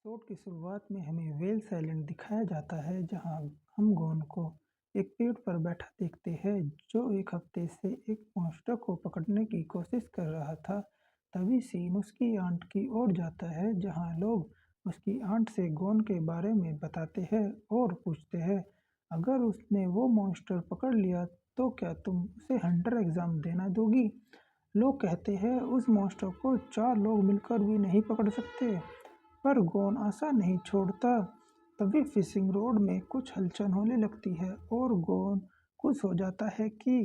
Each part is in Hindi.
एपिसोड की शुरुआत में हमें वेल्स आइलैंड दिखाया जाता है जहां हम गोन को एक पेड़ पर बैठा देखते हैं जो एक हफ्ते से एक मॉन्स्टर को पकड़ने की कोशिश कर रहा था। तभी सीन उसकी आंट की ओर जाता है जहां लोग उसकी आंट से गोन के बारे में बताते हैं और पूछते हैं, अगर उसने वो मॉन्स्टर पकड़ लिया तो क्या तुम उसे हंटर एग्जाम देना दोगी। लोग कहते हैं उस मॉन्स्टर को चार लोग मिलकर भी नहीं पकड़ सकते, पर गोन आशा नहीं छोड़ता। तभी फिशिंग रोड में कुछ हलचल होने लगती है और गोन खुश हो जाता है कि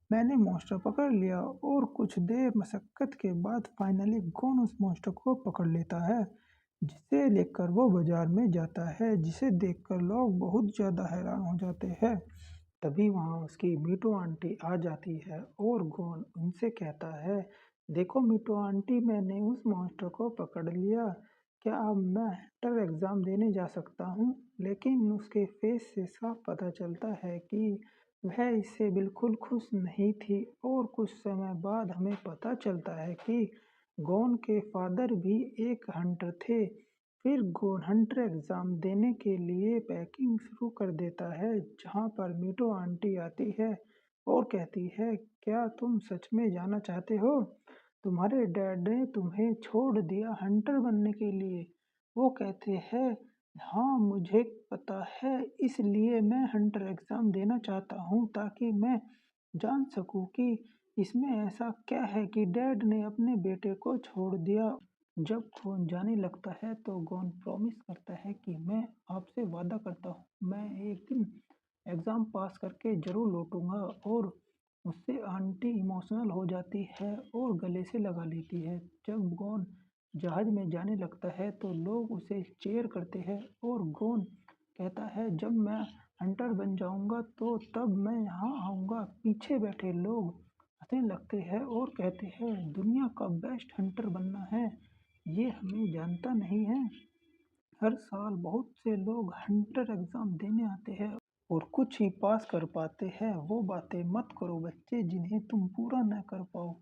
मैंने मॉन्स्टर पकड़ लिया। और कुछ देर मशक्कत के बाद फाइनली गोन उस मॉन्स्टर को पकड़ लेता है, जिसे लेकर वो बाजार में जाता है, जिसे देखकर लोग बहुत ज़्यादा हैरान हो जाते हैं। तभी वहाँ उसकी मीठू आंटी आ जाती है और गोन उनसे कहता है, देखो मीठू आंटी, मैंने उस मॉन्स्टर को पकड़ लिया। क्या अब मैं हंटर एग्ज़ाम देने जा सकता हूँ। लेकिन उसके फेस से साफ पता चलता है कि वह इससे बिल्कुल खुश नहीं थी। और कुछ समय बाद हमें पता चलता है कि गोन के फादर भी एक हंटर थे। फिर गोन हंटर एग्ज़ाम देने के लिए पैकिंग शुरू कर देता है, जहाँ पर मीठू आंटी आती है और कहती है, क्या तुम सच में जाना चाहते हो। तुम्हारे डैड ने तुम्हें छोड़ दिया हंटर बनने के लिए। वो कहते हैं, हाँ मुझे पता है, इसलिए मैं हंटर एग्ज़ाम देना चाहता हूँ ताकि मैं जान सकूँ कि इसमें ऐसा क्या है कि डैड ने अपने बेटे को छोड़ दिया। जब गोन जाने लगता है तो गोन प्रॉमिस करता है कि मैं आपसे वादा करता हूँ, मैं एक दिन एग्ज़ाम पास करके ज़रूर लौटूंगा। और उससे आंटी इमोशनल हो जाती है और गले से लगा लेती है। जब गोन जहाज में जाने लगता है तो लोग उसे चीयर करते हैं और गोन कहता है, जब मैं हंटर बन जाऊंगा तो तब मैं यहाँ आऊँगा। पीछे बैठे लोग हंसने लगते हैं और कहते हैं, दुनिया का बेस्ट हंटर बनना है, ये हमें जानता नहीं है। हर साल बहुत से लोग हंटर एग्जाम देने आते हैं और कुछ ही पास कर पाते हैं। वो बातें मत करो बच्चे जिन्हें तुम पूरा न कर पाओ।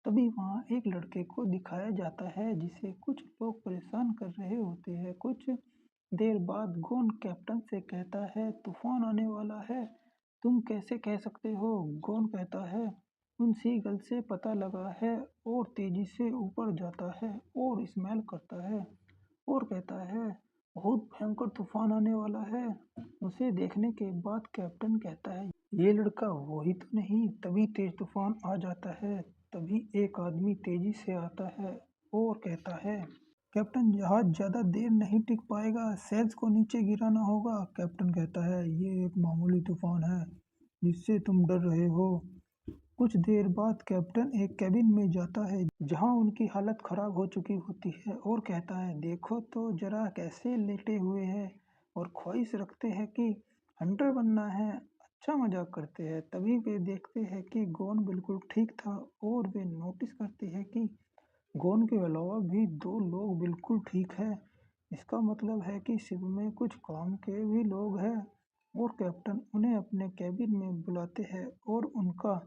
तभी वहाँ एक लड़के को दिखाया जाता है जिसे कुछ लोग परेशान कर रहे होते हैं। कुछ देर बाद गोन कैप्टन से कहता है, तूफान आने वाला है। तुम कैसे कह सकते हो। गोन कहता है, उन सीगल से पता लगा है और तेजी से ऊपर जाता है और स्मेल करता है और कहता है, बहुत भयंकर तूफान आने वाला है। उसे देखने के बाद कैप्टन कहता है, ये लड़का वही तो नहीं। तभी तेज तूफान आ जाता है। तभी एक आदमी तेजी से आता है और कहता है, कैप्टन जहाज ज़्यादा देर नहीं टिक पाएगा, सेल्स को नीचे गिराना होगा। कैप्टन कहता है, ये एक मामूली तूफान है जिससे तुम डर रहे हो। कुछ देर बाद कैप्टन एक केबिन में जाता है जहां उनकी हालत खराब हो चुकी होती है और कहता है, देखो तो जरा कैसे लेटे हुए हैं और ख्वाहिश रखते हैं कि हंटर बनना है। अच्छा मजाक करते हैं। तभी वे देखते हैं कि गोन बिल्कुल ठीक था और वे नोटिस करते हैं कि गोन के अलावा भी दो लोग बिल्कुल ठीक है। इसका मतलब है कि शिप में कुछ काम के भी लोग हैं। और कैप्टन उन्हें अपने कैबिन में बुलाते हैं और उनका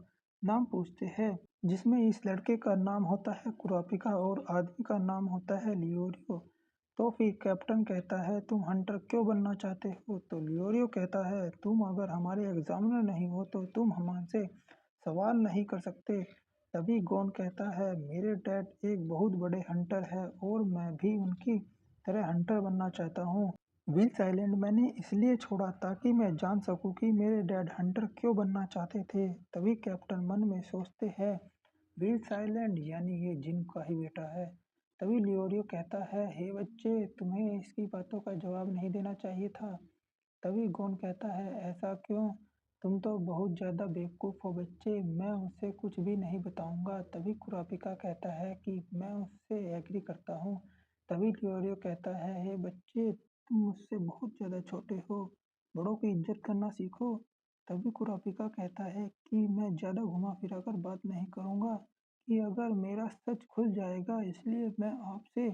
नाम पूछते हैं, जिसमें इस लड़के का नाम होता है कुरापिका और आदमी का नाम होता है लियोरियो। तो फिर कैप्टन कहता है, तुम हंटर क्यों बनना चाहते हो। तो लियोरियो कहता है, तुम अगर हमारे एग्जामिनर नहीं हो तो तुम हमसे सवाल नहीं कर सकते। तभी गोन कहता है, मेरे डैड एक बहुत बड़े हंटर है और मैं भी उनकी तरह हंटर बनना चाहता हूँ। विल्स आइलैंड मैंने इसलिए छोड़ा ताकि मैं जान सकूं कि मेरे डैड हंटर क्यों बनना चाहते थे। तभी कैप्टन मन में सोचते हैं, विल्स आइलैंड यानी ये जिन का ही बेटा है। तभी लियोरियो कहता है, हे बच्चे, तुम्हें इसकी बातों का जवाब नहीं देना चाहिए था। तभी गोन कहता है, ऐसा क्यों। तुम तो बहुत ज़्यादा बेवकूफ़ हो बच्चे, मैं उससे कुछ भी नहीं बताऊंगा। तभी कुरापिका कहता है कि मैं उससे एग्री करता हूँ। तभी लियोरियो कहता है, हे बच्चे, तुम मुझसे बहुत ज़्यादा छोटे हो, बड़ों की इज्जत करना सीखो। तभी कुरापिका कहता है कि मैं ज़्यादा घुमा फिरा कर बात नहीं करूँगा, कि अगर मेरा सच खुल जाएगा, इसलिए मैं आपसे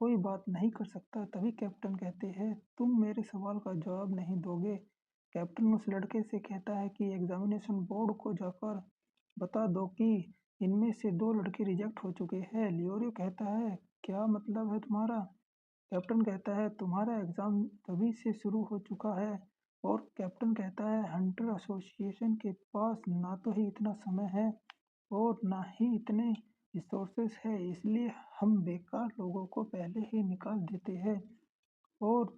कोई बात नहीं कर सकता। तभी कैप्टन कहते हैं, तुम मेरे सवाल का जवाब नहीं दोगे। कैप्टन उस लड़के से कहता है कि एग्जामिनेशन बोर्ड को जाकर बता दो कि इनमें से दो लड़के रिजेक्ट हो चुके हैं। लियोरियो कहता है, क्या मतलब है तुम्हारा। कैप्टन कहता है तुम्हारा एग्ज़ाम तभी से शुरू हो चुका है। और कैप्टन कहता है हंटर एसोसिएशन के पास ना तो ही इतना समय है और ना ही इतने रिसोर्सेस है, इसलिए हम बेकार लोगों को पहले ही निकाल देते हैं और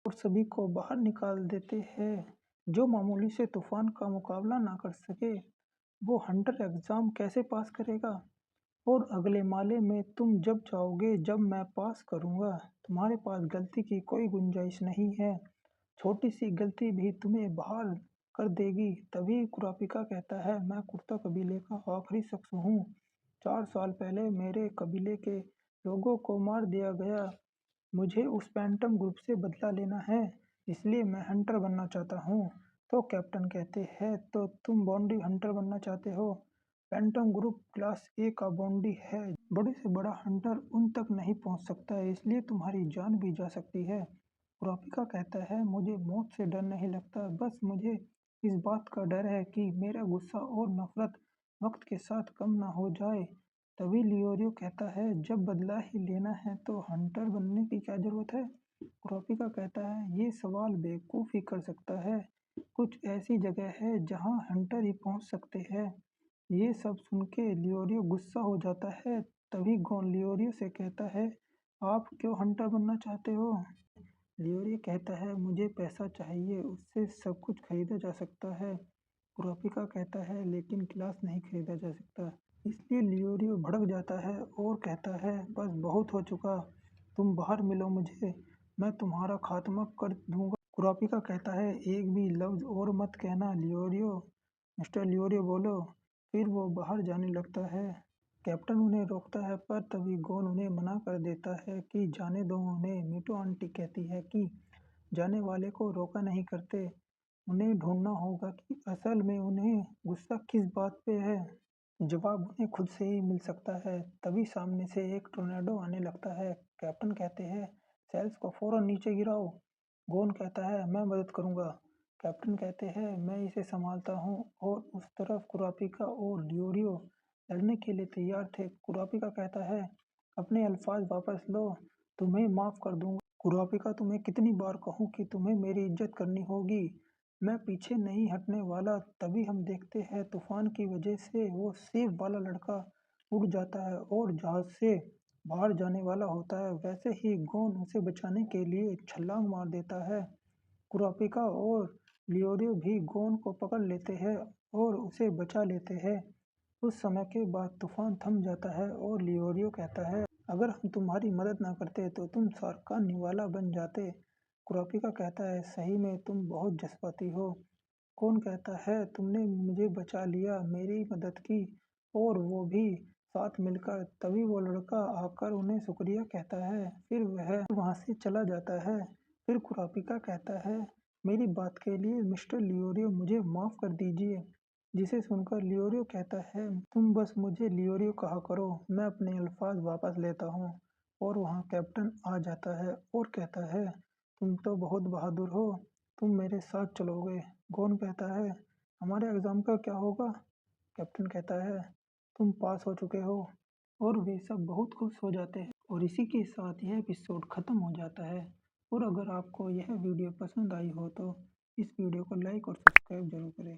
सभी को बाहर निकाल देते हैं। जो मामूली से तूफान का मुकाबला ना कर सके वो हंटर एग्ज़ाम कैसे पास करेगा। और अगले माले में तुम जब जाओगे जब मैं पास करूँगा, तुम्हारे पास गलती की कोई गुंजाइश नहीं है। छोटी सी गलती भी तुम्हें बाहर कर देगी। तभी कुरापिका कहता है मैं कुर्ता कबीले का आखिरी शख्स हूँ। 4 साल पहले मेरे कबीले के लोगों को मार दिया गया। मुझे उस पैंटम ग्रुप से बदला लेना है, इसलिए मैं हंटर बनना चाहता हूँ। तो कैप्टन कहते हैं तो तुम बाउंड्री हंटर बनना चाहते हो। पैंटम ग्रुप क्लास ए का बाउंड्री है, बड़े से बड़ा हंटर उन तक नहीं पहुँच सकता है, इसलिए तुम्हारी जान भी जा सकती है। कुरापिका कहता है मुझे मौत से डर नहीं लगता, बस मुझे इस बात का डर है कि मेरा गुस्सा और नफरत वक्त के साथ कम ना हो जाए। तभी लियोरियो कहता है जब बदला ही लेना है तो हंटर बनने की क्या जरूरत है। कुरापिका कहता है ये सवाल बेवकूफ़ ही कर सकता है। कुछ ऐसी जगह है जहाँ हंटर ही पहुँच सकते हैं। ये सब सुन के लियोरियो गुस्सा हो जाता है। तभी गॉन लियोरियो से कहता है आप क्यों हंटर बनना चाहते हो। लियोरियो कहता है मुझे पैसा चाहिए, उससे सब कुछ खरीदा जा सकता है। कुरापिका कहता है लेकिन क्लास नहीं खरीदा जा सकता। इसलिए लियोरियो भड़क जाता है और कहता है बस बहुत हो चुका, तुम बाहर मिलो मुझे, मैं तुम्हारा खात्मा कर दूंगा। कुरापिका कहता है एक भी लफ्ज़ और मत कहना लियोरियो, मिस्टर लियोरियो बोलो। फिर वो बाहर जाने लगता है। कैप्टन उन्हें रोकता है पर तभी गोन उन्हें मना कर देता है कि जाने दो उन्हें। मीटू आंटी कहती है कि जाने वाले को रोका नहीं करते, उन्हें ढूंढना होगा कि असल में उन्हें गुस्सा किस बात पे है। जवाब उन्हें खुद से ही मिल सकता है। तभी सामने से एक टोर्नेडो आने लगता है। कैप्टन कहते हैं सेल्स को फौरन नीचे गिराओ। गोन कहता है मैं मदद करूंगा। कैप्टन कहते हैं मैं इसे संभालता हूँ। और उस तरफ कुरापिका और लियोरियो लड़ने के लिए तैयार थे। कुरापिका कहता है अपने अल्फाज वापस लो, तुम्हें माफ़ कर दूंगा। कुरापिका तुम्हें कितनी बार कहूँ कि तुम्हें मेरी इज्जत करनी होगी, मैं पीछे नहीं हटने वाला। तभी हम देखते हैं तूफान की वजह से वो सेब वाला लड़का उड़ जाता है और जहाज से बाहर जाने वाला होता है। वैसे ही गोन उसे बचाने के लिए छलांग मार देता है। कुरापिका और लियोरियो भी गोन को पकड़ लेते हैं और उसे बचा लेते हैं। कुछ समय के बाद तूफान थम जाता है और लियोरियो कहता है अगर हम तुम्हारी मदद ना करते तो तुम शार्क का निवाला बन जाते। कुरापिका कहता है सही में तुम बहुत जज्बाती हो। कौन कहता है तुमने मुझे बचा लिया, मेरी मदद की और वो भी साथ मिलकर। तभी वो लड़का आकर उन्हें शुक्रिया कहता है, फिर वह वहाँ से चला जाता है। फिर कुरापिका कहता है मेरी बात के लिए मिस्टर लियोरियो मुझे माफ़ कर दीजिए। जिसे सुनकर लियोरियो कहता है तुम बस मुझे लियोरियो कहा करो, मैं अपने अल्फाज वापस लेता हूँ। और वहाँ कैप्टन आ जाता है और कहता है तुम तो बहुत बहादुर हो, तुम मेरे साथ चलोगे। गोन कहता है हमारे एग्ज़ाम का क्या होगा। कैप्टन कहता है तुम पास हो चुके हो। और वे सब बहुत खुश हो जाते हैं और इसी के साथ यह एपिसोड ख़त्म हो जाता है। और अगर आपको यह वीडियो पसंद आई हो तो इस वीडियो को लाइक और सब्सक्राइब जरूर करें।